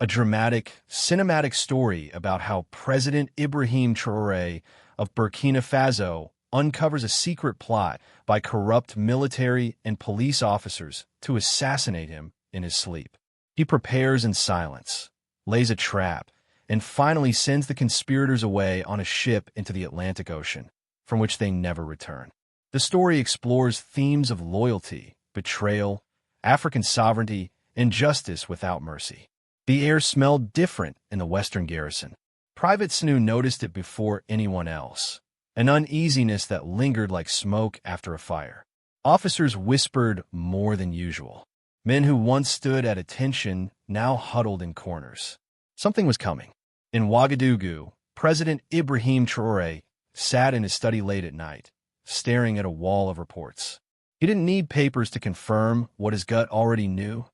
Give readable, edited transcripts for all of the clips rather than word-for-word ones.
a dramatic, cinematic story about how President Ibrahim Traoré of Burkina Faso uncovers a secret plot by corrupt military and police officers to assassinate him in his sleep. He prepares in silence, lays a trap, and finally sends the conspirators away on a ship into the Atlantic Ocean, from which they never return. The story explores themes of loyalty, betrayal, African sovereignty, and justice without mercy. The air smelled different in the western garrison. Private Sanou noticed it before anyone else, an uneasiness that lingered like smoke after a fire. Officers whispered more than usual. Men who once stood at attention now huddled in corners. Something was coming. In Ouagadougou, President Ibrahim Traoré sat in his study late at night, staring at a wall of reports. He didn't need papers to confirm what his gut already knew.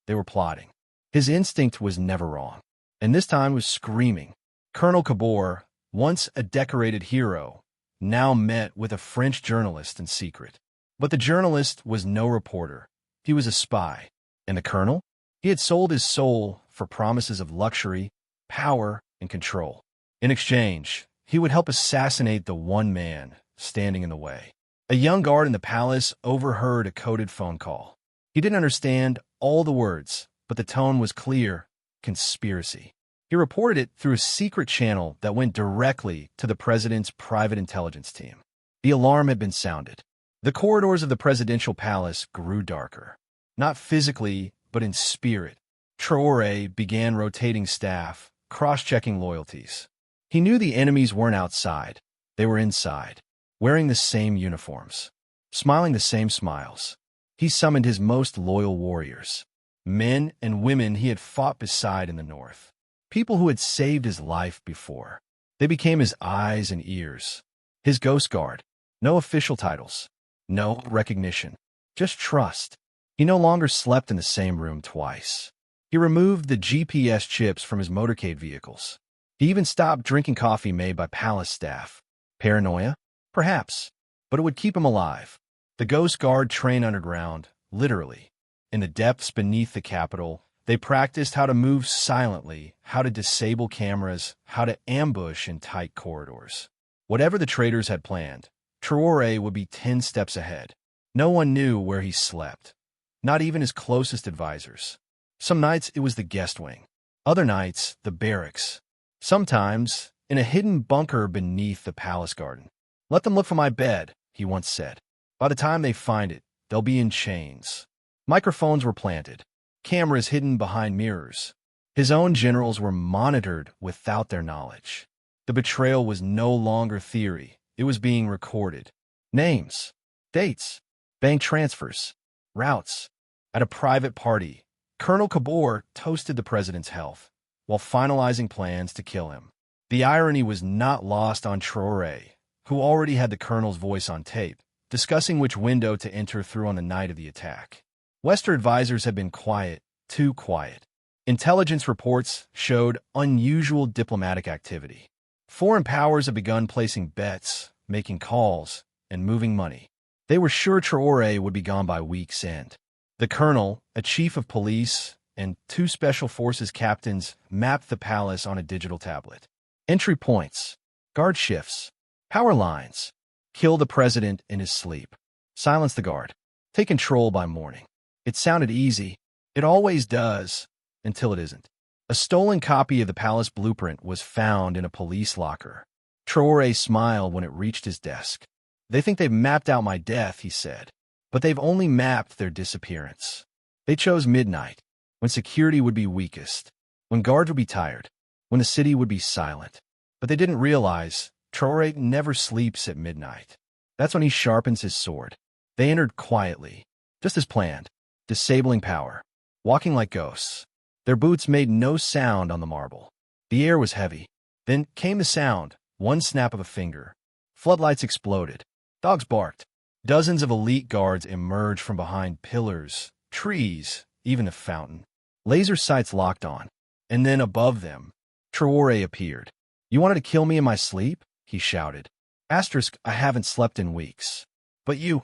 They were plotting. His instinct was never wrong, and this time was screaming. Colonel Kabore, once a decorated hero, now met with a French journalist in secret. But the journalist was no reporter. He was a spy. And the colonel? He had sold his soul for promises of luxury, power, and control. In exchange, he would help assassinate the one man standing in the way. A young guard in the palace overheard a coded phone call. He didn't understand all the words, but the tone was clear: conspiracy. He reported it through a secret channel that went directly to the president's private intelligence team. The alarm had been sounded. The corridors of the presidential palace grew darker. Not physically, but in spirit. Traoré began rotating staff, cross-checking loyalties. He knew the enemies weren't outside. They were inside, wearing the same uniforms, smiling the same smiles. He summoned his most loyal warriors, men and women he had fought beside in the north, people who had saved his life before. They became his eyes and ears, his ghost guard. No official titles, no recognition, just trust. He no longer slept in the same room twice. He removed the GPS chips from his motorcade vehicles. He even stopped drinking coffee made by palace staff. Paranoia? Perhaps. But it would keep him alive. The Ghost Guard trained underground, literally. In the depths beneath the capital, they practiced how to move silently, how to disable cameras, how to ambush in tight corridors. Whatever the traitors had planned, Traoré would be 10 steps ahead. No one knew where he slept, not even his closest advisors. Some nights it was the guest wing, other nights the barracks, sometimes in a hidden bunker beneath the palace garden. "Let them look for my bed," he once said. "By the time they find it, they'll be in chains." Microphones were planted, cameras hidden behind mirrors. His own generals were monitored without their knowledge. The betrayal was no longer theory. It was being recorded. Names, dates, bank transfers, routes. At a private party, Colonel Kabore toasted the president's health while finalizing plans to kill him. The irony was not lost on Traoré, who already had the colonel's voice on tape, discussing which window to enter through on the night of the attack. Western advisors had been quiet, too quiet. Intelligence reports showed unusual diplomatic activity. Foreign powers had begun placing bets, making calls, and moving money. They were sure Traoré would be gone by week's end. The colonel, a chief of police, and 2 special forces captains mapped the palace on a digital tablet. Entry points, guard shifts, power lines. Kill the president in his sleep. Silence the guard. Take control by morning. It sounded easy. It always does, until it isn't. A stolen copy of the palace blueprint was found in a police locker. Traoré smiled when it reached his desk. "They think they've mapped out my death," he said. "But they've only mapped their disappearance. They chose midnight, when security would be weakest, when guards would be tired, when the city would be silent. But they didn't realize Traoré never sleeps at midnight. That's when he sharpens his sword." They entered quietly, just as planned, disabling power, walking like ghosts. Their boots made no sound on the marble. The air was heavy. Then came the sound, one snap of a finger. Floodlights exploded. Dogs barked. Dozens of elite guards emerged from behind pillars, trees, even a fountain. Laser sights locked on. And then above them, Traoré appeared. "You wanted to kill me in my sleep?" he shouted. Asterisk, "I haven't slept in weeks." "But you..."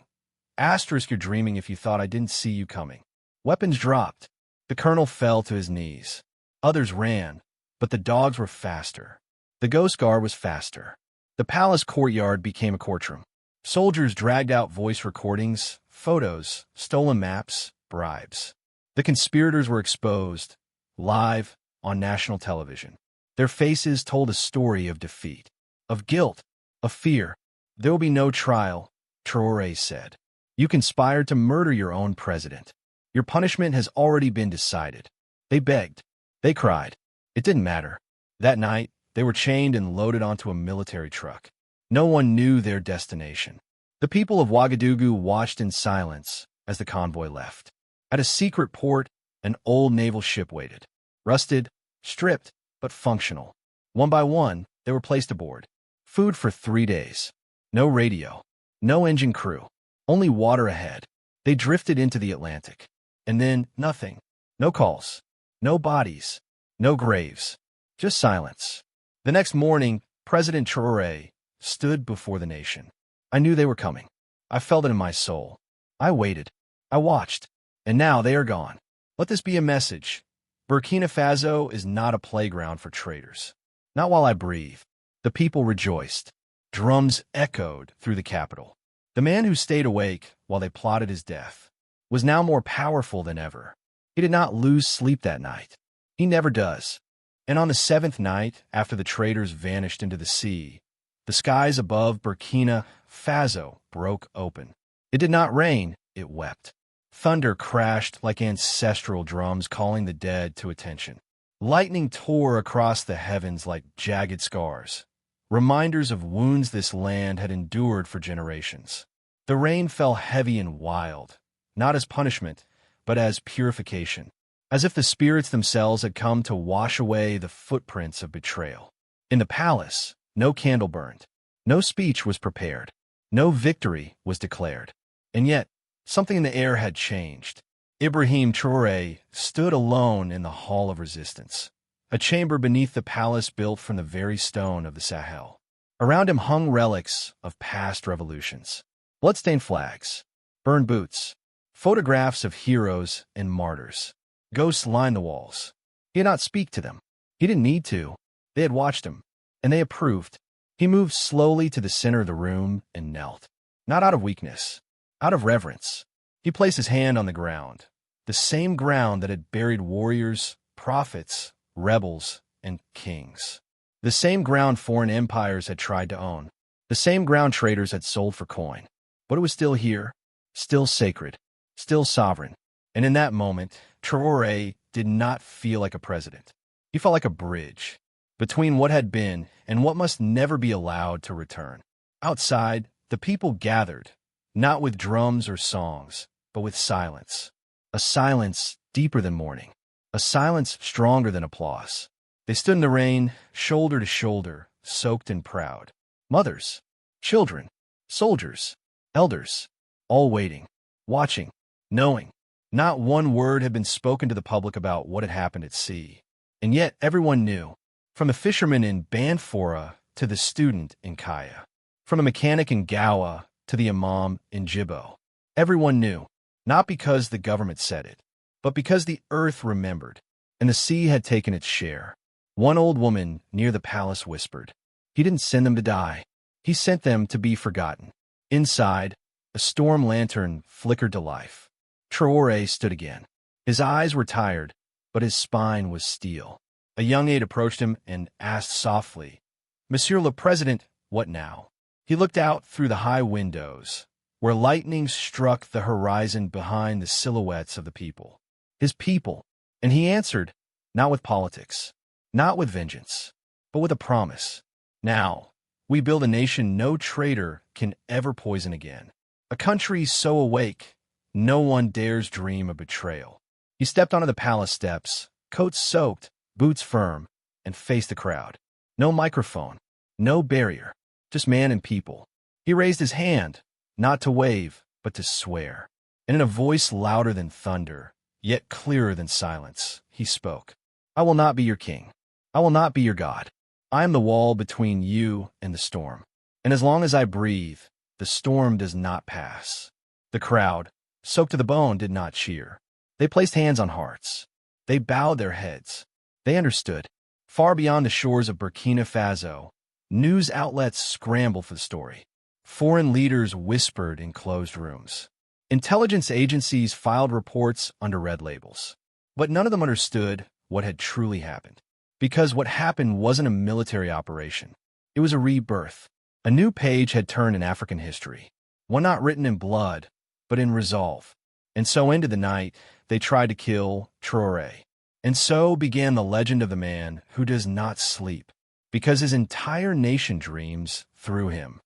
Asterisk, "You're dreaming if you thought I didn't see you coming." Weapons dropped. The colonel fell to his knees. Others ran, but the dogs were faster. The ghost guard was faster. The palace courtyard became a courtroom. Soldiers dragged out voice recordings, photos, stolen maps, bribes. The conspirators were exposed, live, on national television. Their faces told a story of defeat, of guilt, of fear. There will be no trial, Traoré said. You conspired to murder your own president. Your punishment has already been decided. They begged. They cried. It didn't matter. That night, they were chained and loaded onto a military truck. No one knew their destination. The people of Ouagadougou watched in silence as the convoy left. At a secret port, an old naval ship waited. Rusted, stripped, but functional. One by one, they were placed aboard. Food for 3 days. No radio. No engine crew. Only water ahead. They drifted into the Atlantic. And then, nothing. No calls. No bodies. No graves. Just silence. The next morning, President Traoré stood before the nation. I knew they were coming. I felt it in my soul. I waited. I watched. And now they are gone. Let this be a message. Burkina Faso is not a playground for traitors. Not while I breathe. The people rejoiced. Drums echoed through the capital. The man who stayed awake while they plotted his death was now more powerful than ever. He did not lose sleep that night. He never does. And on the 7th night, after the traitors vanished into the sea, the skies above Burkina Faso broke open. It did not rain, it wept. Thunder crashed like ancestral drums calling the dead to attention. Lightning tore across the heavens like jagged scars, reminders of wounds this land had endured for generations. The rain fell heavy and wild, not as punishment, but as purification, as if the spirits themselves had come to wash away the footprints of betrayal. In the palace, no candle burned, no speech was prepared, no victory was declared. And yet, something in the air had changed. Ibrahim Traoré stood alone in the Hall of Resistance, a chamber beneath the palace built from the very stone of the Sahel. Around him hung relics of past revolutions, bloodstained flags, burned boots, photographs of heroes and martyrs. Ghosts lined the walls. He did not speak to them. He didn't need to. They had watched him, and they approved. He moved slowly to the center of the room and knelt, not out of weakness, out of reverence. He placed his hand on the ground, the same ground that had buried warriors, prophets, rebels, and kings. The same ground foreign empires had tried to own. The same ground traders had sold for coin. But it was still here, still sacred, still sovereign. And in that moment, Traoré did not feel like a president. He felt like a bridge between what had been and what must never be allowed to return. Outside, the people gathered, not with drums or songs, but with silence. A silence deeper than mourning. A silence stronger than applause. They stood in the rain, shoulder to shoulder, soaked and proud. Mothers, children, soldiers, elders, all waiting, watching, knowing. Not one word had been spoken to the public about what had happened at sea. And yet everyone knew, from the fisherman in Banfora to the student in Kaya, from the mechanic in Gawa to the imam in Jibo. Everyone knew, not because the government said it, but because the earth remembered, and the sea had taken its share. One old woman near the palace whispered, "He didn't send them to die. He sent them to be forgotten." Inside, a storm lantern flickered to life. Traoré stood again. His eyes were tired, but his spine was steel. A young aide approached him and asked softly, "Monsieur le President, what now?" He looked out through the high windows, where lightning struck the horizon behind the silhouettes of the people. His people. And he answered, not with politics, not with vengeance, but with a promise. Now, we build a nation no traitor can ever poison again. A country so awake, no one dares dream of betrayal. He stepped onto the palace steps, coat soaked, boots firm, and faced the crowd. No microphone, no barrier, just man and people. He raised his hand, not to wave, but to swear. And in a voice louder than thunder, yet clearer than silence, he spoke. "I will not be your king. I will not be your God. I am the wall between you and the storm. And as long as I breathe, the storm does not pass." The crowd, soaked to the bone, did not cheer. They placed hands on hearts. They bowed their heads. They understood. Far beyond the shores of Burkina Faso, news outlets scrambled for the story. Foreign leaders whispered in closed rooms. Intelligence agencies filed reports under red labels. But none of them understood what had truly happened. Because what happened wasn't a military operation. It was a rebirth. A new page had turned in African history. One not written in blood, but in resolve. And so ended the night they tried to kill Traoré. And so began the legend of the man who does not sleep, because his entire nation dreams through him.